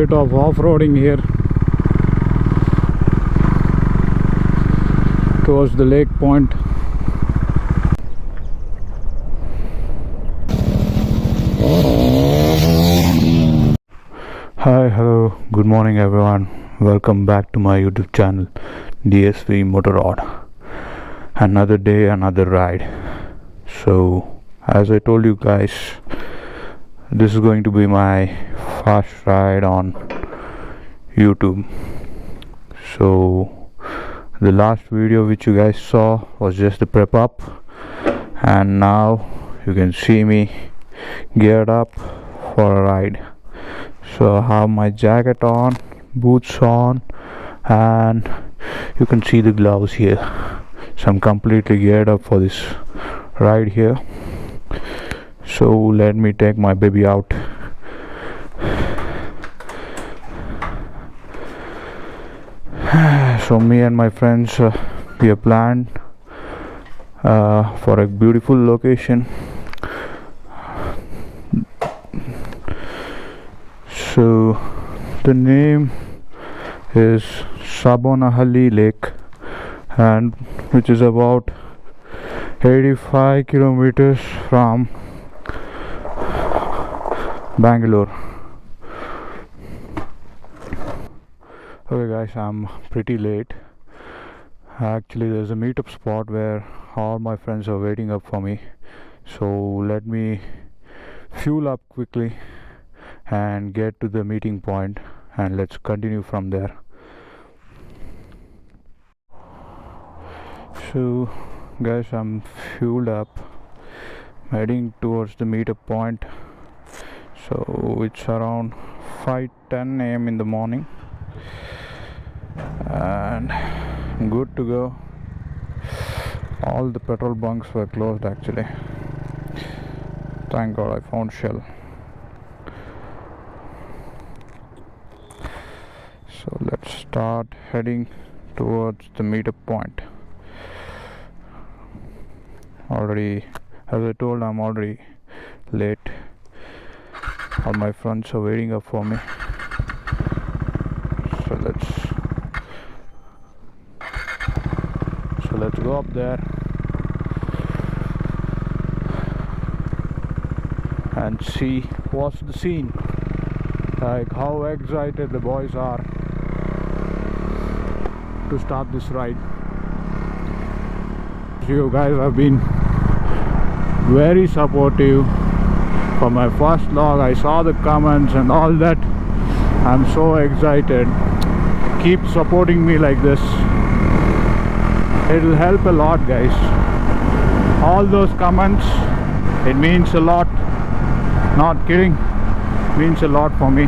bit of off-roading here towards the lake point. Hi, hello, good morning everyone. Welcome back to my YouTube channel, DSV Motorrad. Another day, another ride. So, as I told you guys, this is going to be my first ride on YouTube. So, the last video which you guys saw was just a prep up, and now you can see me geared up for a ride. So I have my jacket on, boots on, and you can see the gloves here. So I'm completely geared up for this ride here. So let me take my baby out. So me and my friends, we have planned for a beautiful location. So the name is Sabbanahalli Lake, and which is about 85 kilometers from Bangalore. Okay guys, I'm pretty late. Actually there's a meetup spot where all my friends are waiting up for me. So let me fuel up quickly and get to the meeting point, and let's continue from there. So guys, I'm fueled up, heading towards the meetup point. So it's around 5:10 a.m. in the morning and good to go. All the petrol bunks were closed actually. Thank God I found Shell. So let's start heading towards the meetup point. Already, as I told, I'm already late. All my friends are waiting up for me. So let's go up there and see what's the scene. Like how excited the boys are to start this ride. You guys have been very supportive. For my first vlog, I saw the comments and all that. I'm so excited. Keep supporting me like this. It will help a lot, guys. All those comments, it means a lot. Not kidding, means a lot for me.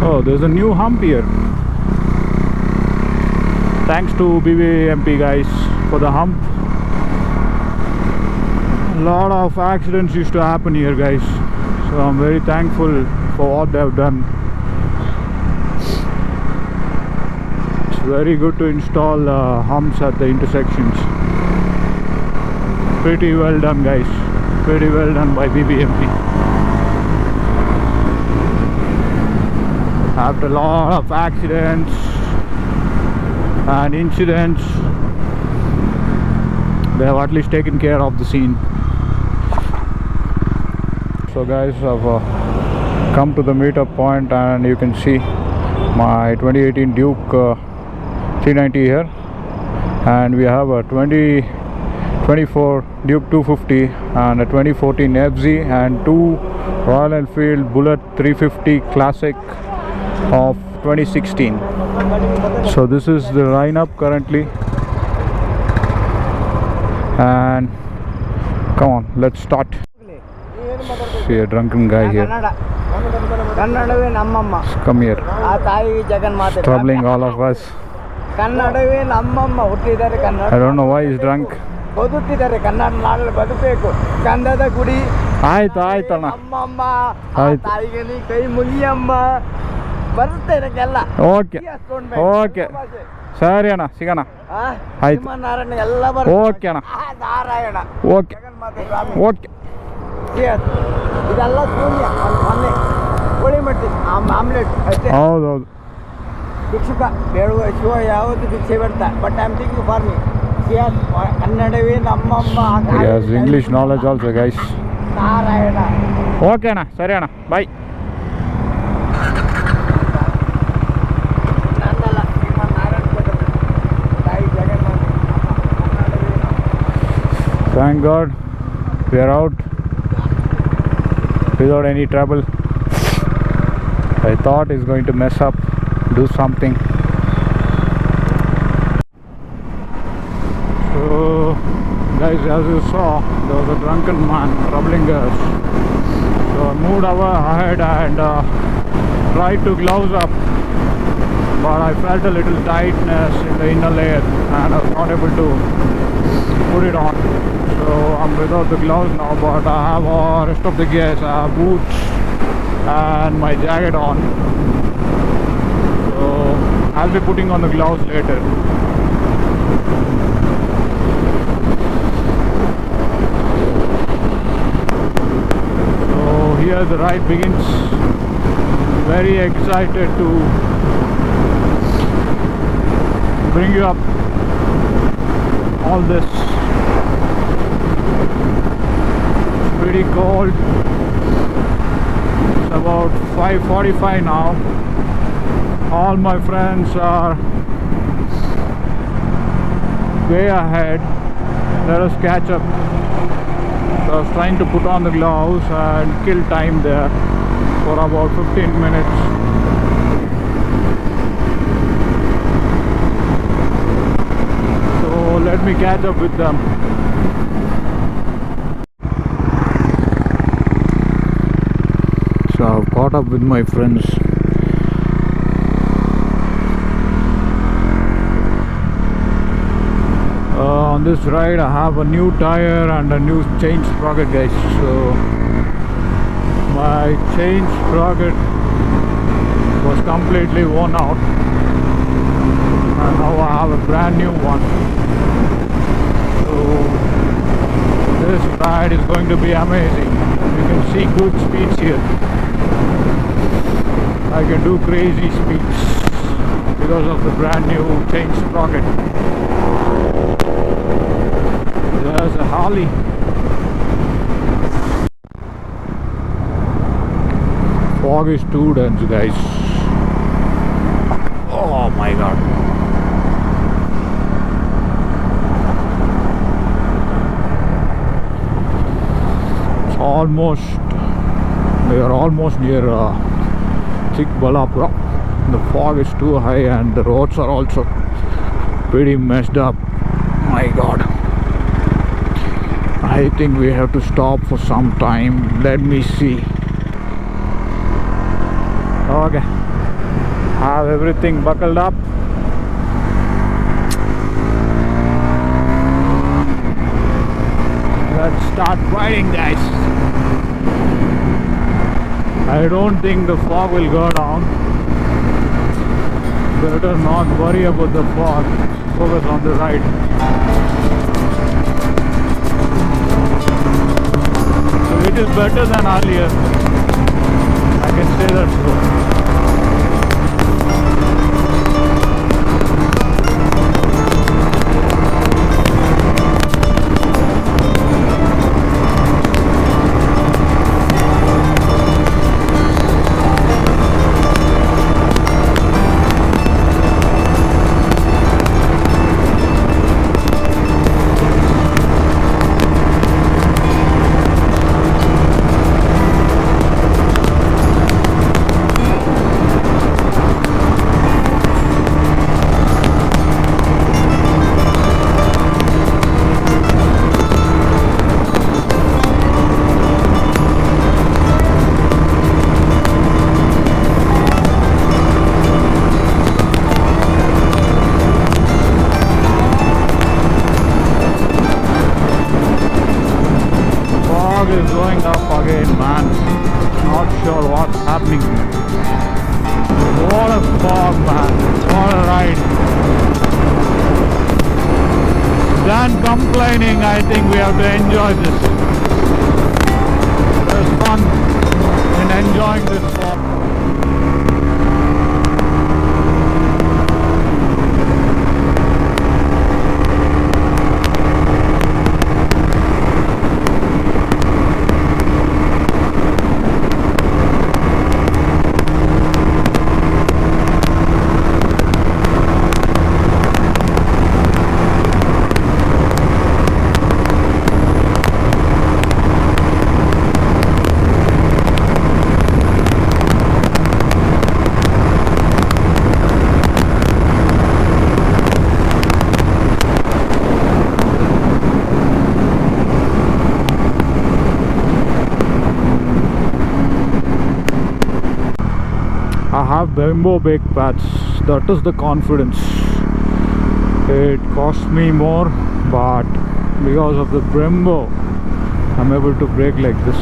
Oh, there's a new hump here. Thanks to BBMP guys for the hump. A lot of accidents used to happen here, guys. So I'm very thankful for what they have done. It's very good to install humps at the intersections. Pretty well done, guys. Pretty well done by BBMP. After a lot of accidents and incidents, they have at least taken care of the scene. So guys, I've come to the meetup point, and you can see my 2018 Duke 390 here, and we have a 2024 Duke 250 and a 2014 FZ and two Royal Enfield Bullet 350 Classic of 2016. So this is the lineup currently, and come on, let's start. See a drunken guy here. ಕನ್ನಡವೇ ನಮ್ಮಮ್ಮ. Come here. ಆ ತಾಯಿ ಜಗನ್ಮಾತೆ. Troubling all of us. ಕನ್ನಡವೇ ನಮ್ಮಮ್ಮ. ಹುಟ್ಟಿದ್ದಾರೆ Kannada. I don't know why he's drunk. ಬದುಕಿದ್ದಾರೆ Kannada ನಾಡಲ್ಲಿ ಬದುಕಬೇಕು. ಗಂಧದ ಗುಡಿ. ಆಯ್ತಣ್ಣ. ನಮ್ಮಮ್ಮ. ಆಯ್ತು. ತಾಯಿಗೆ ನೀ ಕೈ ಮುಗಿಯಮ್ಮ. ಬರುತ್ತೆ ಇದಕ್ಕೆಲ್ಲ. ಓಕೆ ಸರಿ ಅಣ್ಣ ಸಿಗೋಣ. ಆಯ್ತು ನಾರಾಯಣ ಎಲ್ಲ ಬರುತ್ತೆ. ಓಕೆ ಅಣ್ಣ. ನಾರಾಯಣ. Okay okay. ಇದೆಲ್ಲ ಶೂನ್ಯ. ಮೊನ್ನೆ ಕೋಳಿ ಮಟ್ಟಿ ಆಮ್ಲೆಟ್ ಅಷ್ಟೇ. ಹೌದೌದು. ಭಿಕ್ಷುಕ ಬೇಡುವ ಶಿವ ಯಾವತ್ತು ಭಿಕ್ಷೆ ಬಿಡ್ತಾ. But I am thinking for me. ಕನ್ನಡವೇ ನಮ್ಮಮ್ಮ. English knowledge also guys. Narayana. Okay ಅಣ್ಣ ಸರಿ ಅಣ್ಣ ಬಾಯ್. Thank God we are out without any trouble. I thought he's going to mess up, do something. So guys, as you saw, there was a drunken man troubling us. So I moved over ahead and tried to glouse up, but I felt a little tightness in the inner layer and I was not able to put it on. So I'm without the gloves now, but I have all rest of the gears. I have boots and my jacket on. So I'll be putting on the gloves later. So here the ride begins. Very excited to bring you up all this. Pretty cold. It's about 5:45 now. All my friends are way ahead. Let us catch up. So I was trying to put on the gloves and kill time there for about 15 minutes. So let me catch up with them. So I've caught up with my friends. On this ride I have a new tire and a new chain sprocket guys. So my chain sprocket was completely worn out and now I have a brand new one. So this ride is going to be amazing. You can see good speeds here. I can do crazy speeds because of the brand new chain sprocket. There's a Harley. Fog is too dense guys. Oh my god. It's almost, we are almost near Chikbalapura. The fog is too high and the roads are also pretty messed up. My god. I think we have to stop for some time. Let me see. Okay. Have everything buckled up. Let's start riding guys. I don't think the fog will go down. Better not worry about the fog. Focus on the ride. So it is better than earlier. I can say that so. is going up again, man. Not sure what's happening. What a fog, man. What a ride. Than complaining, I think we have to enjoy this. There's fun in enjoying this fog. I have bamboo brake pads. That is the confidence. It costs me more, but because of the Brembo, I'm able to brake like this.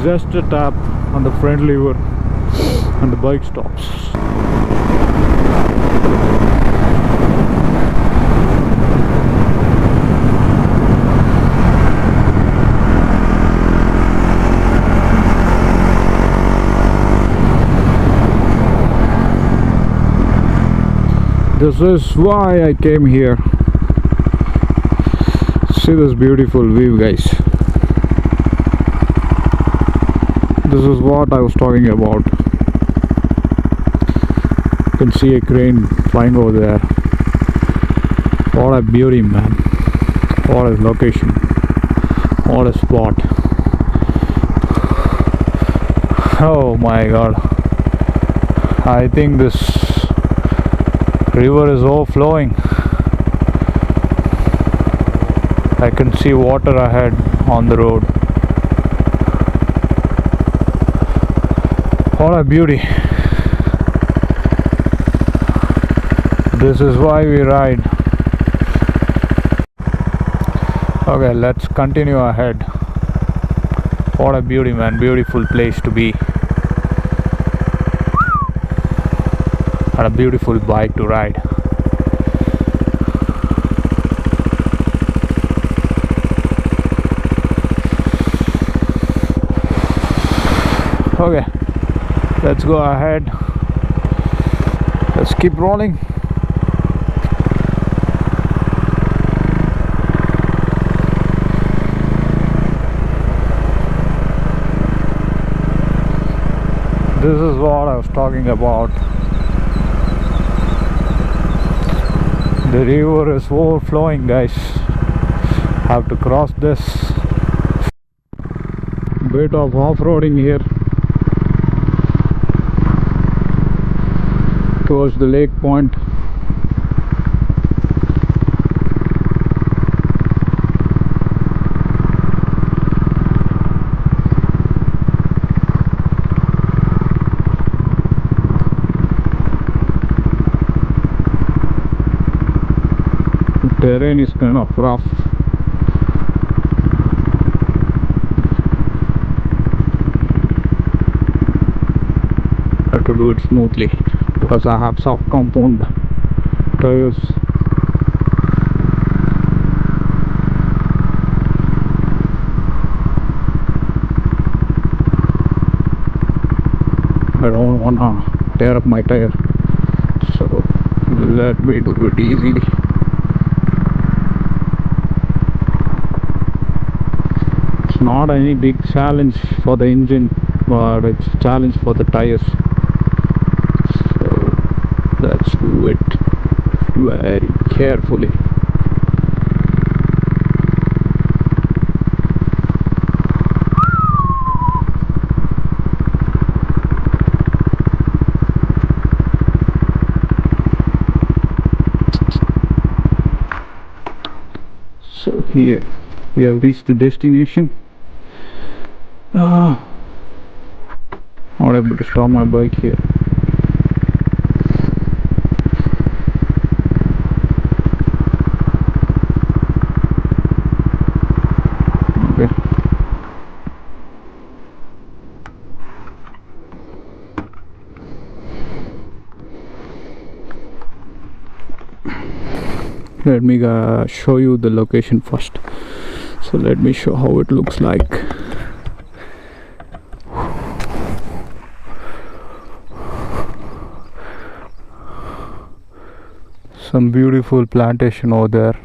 Just a tap on the front lever and the bike stops. This is why I came here. See this beautiful view, guys. This is what I was talking about. You can see a crane flying over there. What a beauty, man. What a location. What a spot. Oh my god. I think this river is overflowing. I can see water ahead on the road. What a beauty. This is why we ride. Okay, let's continue ahead. What a beauty, man. Beautiful place to be. And a beautiful bike to ride. Okay, let's go ahead. Let's keep rolling. This is what I was talking about. The river is overflowing, guys. Have to cross this. Bit of off-roading here towards the lake point. Terrain is kind of rough. Have to do it smoothly because I have soft compound tires. I don't want to tear up my tire, so let me do it easily. Not any big challenge for the engine, but it's a challenge for the tires. So let's do it very carefully. So here we have reached the destination. Not able to stop my bike here. Okay. Let me show you the location first. So let me show how it looks like. Some beautiful plantation over there,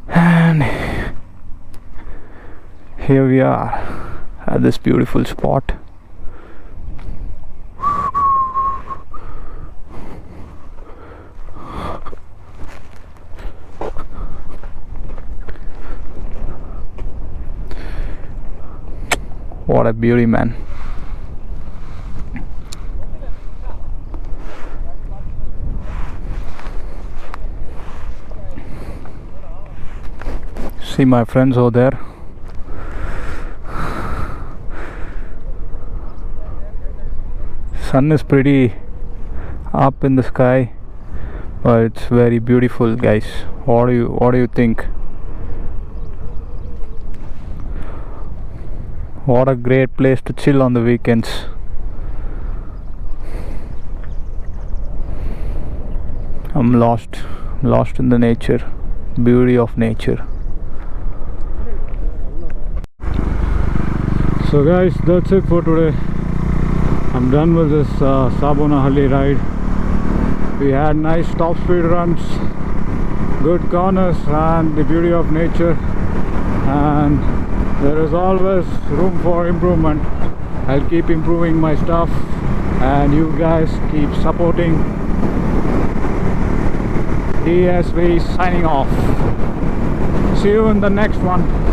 and here we are at this beautiful spot. What a beauty, man. See my friends over there. Sun is pretty up in the sky, but it's very beautiful, guys. What do you think? What a great place to chill on the weekends. I'm lost in the nature, beauty of nature. So guys, that's it for today. I'm done with this Sabbanahalli ride. We had nice top speed runs, good corners, and the beauty of nature, and there is always room for improvement. I'll keep improving my stuff, and you guys keep supporting. ESV signing off. See you in the next one.